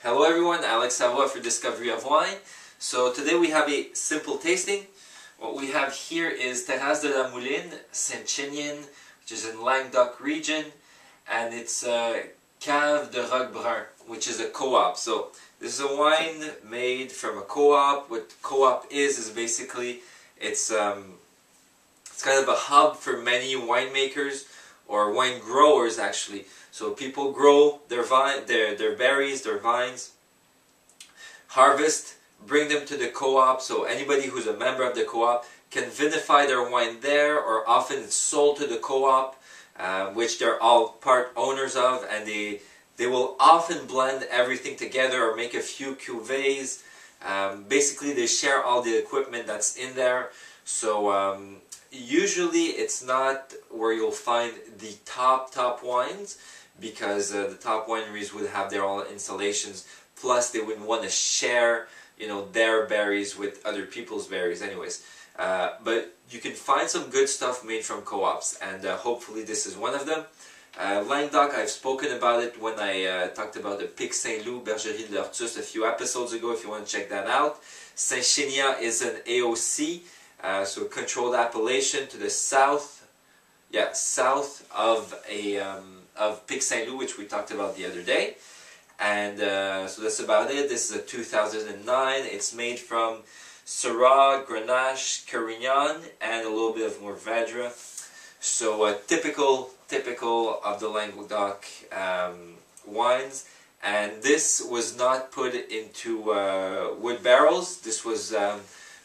Hello everyone, Alex Savoie for Discovery of Wine. So today we have a simple tasting. What we have here is Terrasses de la Mouline, Saint-Chinian, which is in Languedoc region, and it's Cave de Roc Brun, which is a co-op. So this is a wine made from a co-op. What co-op is basically it's kind of a hub for many winemakers or wine growers actually. So people grow their berries, their vines, harvest, bring them to the co-op. So anybody who's a member of the co-op can vinify their wine there, or often it's sold to the co-op, which they're all part owners of, and they will often blend everything together or make a few cuvées. Basically, they share all the equipment that's in there. So usually it's not where you'll find the top wines, because the top wineries would have their own installations, plus they wouldn't want to share, you know, their berries with other people's berries anyways. But you can find some good stuff made from co-ops, and hopefully this is one of them. Languedoc, I've spoken about it when I talked about the Pic Saint-Loup Bergerie de l'Artus a few episodes ago, if you want to check that out. Saint-Chinian is an AOC, so controlled appellation to the south, south of Pic Saint-Loup, which we talked about the other day. And so that's about it. This is a 2009. It's made from Syrah, Grenache, Carignan, and a little bit of Mourvèdre. So typical of the Languedoc wines. And this was not put into wood barrels. This was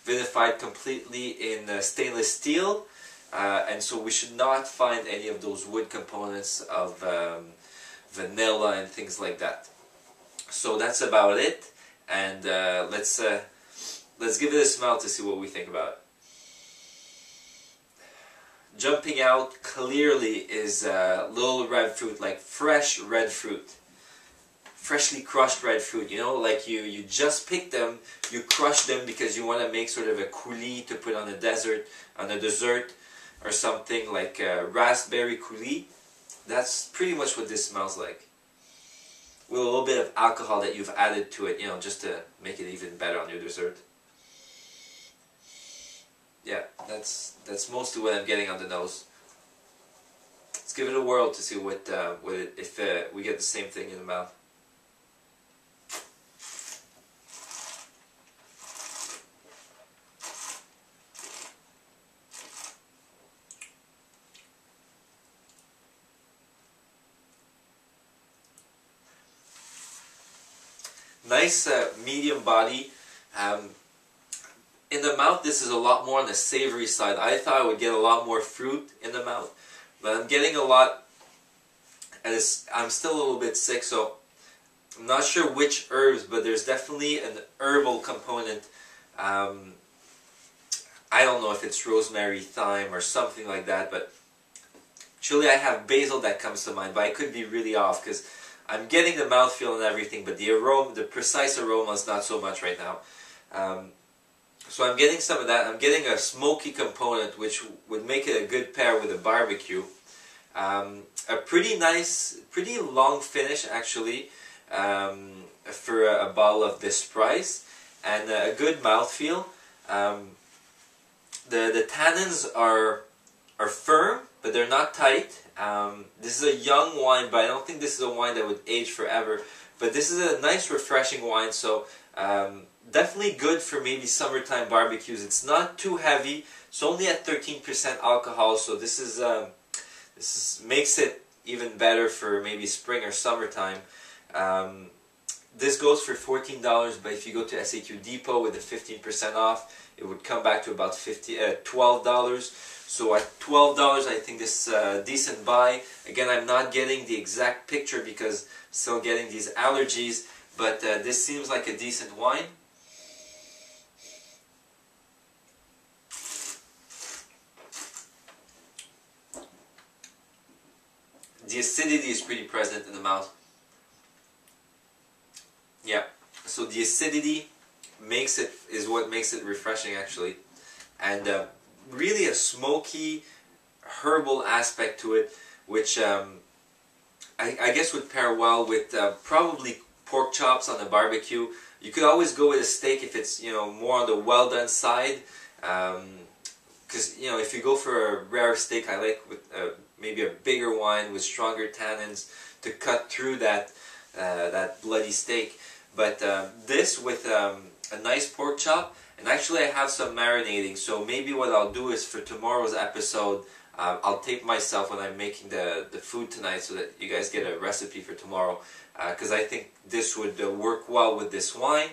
vinified completely in stainless steel. And so we should not find any of those wood components of vanilla and things like that. So that's about it, and let's give it a smell to see what we think about it. Jumping out clearly is little red fruit, like fresh red fruit, freshly crushed red fruit. You know, like you just pick them, you crush them because you want to make sort of a coulis to put on a dessert, or something like raspberry coulis. That's pretty much what this smells like, with a little bit of alcohol that you've added to it, you know, just to make it even better on your dessert. Yeah, that's mostly what I'm getting on the nose. Let's give it a whirl to see if we get the same thing in the mouth. Nice medium body. In the mouth, this is a lot more on the savory side. I thought I would get a lot more fruit in the mouth, but I'm getting a lot, and I'm still a little bit sick, so I'm not sure which herbs, but there's definitely an herbal component. I don't know if it's rosemary, thyme, or something like that, but actually I have basil that comes to mind, but I could be really off, because I'm getting the mouthfeel and everything, but the aroma, the precise aroma is not so much right now. So I'm getting some of that. I'm getting a smoky component, which would make it a good pair with a barbecue. A pretty nice, pretty long finish actually, for a bottle of this price, and a good mouthfeel. The tannins are firm, but they're not tight. This is a young wine, but I don't think this is a wine that would age forever. But this is a nice, refreshing wine, so definitely good for maybe summertime barbecues. It's not too heavy. It's only at 13% alcohol, so this makes it even better for maybe spring or summertime. This goes for $14, but if you go to SAQ Depot with the 15% off, it would come back to about $12. So at $12, I think this is a decent buy. Again, I'm not getting the exact picture because I'm still getting these allergies, but this seems like a decent wine. The acidity is pretty present in the mouth. Yeah, so the acidity is what makes it refreshing actually, and really a smoky, herbal aspect to it, which I guess would pair well with probably pork chops on the barbecue. You could always go with a steak if it's, you know, more on the well done side. Because, you know, if you go for a rare steak, I like with maybe a bigger one with stronger tannins to cut through that that bloody steak. But this with a nice pork chop, and actually I have some marinating, so maybe what I'll do is for tomorrow's episode, I'll tape myself when I'm making the food tonight so that you guys get a recipe for tomorrow, because I think this would work well with this wine.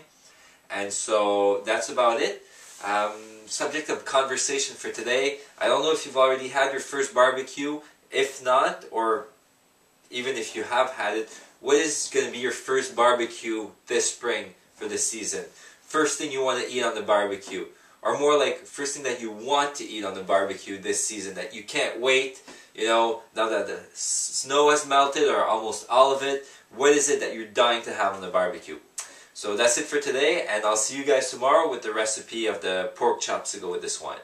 And so that's about it. Subject of conversation for today. I don't know if you've already had your first barbecue. If not, or even if you have had it, what is going to be your first barbecue this spring for the season? First thing you want to eat on the barbecue, or more like first thing that you want to eat on the barbecue this season that you can't wait, you know, now that the snow has melted or almost all of it, what is it that you're dying to have on the barbecue? So that's it for today, and I'll see you guys tomorrow with the recipe of the pork chops to go with this wine.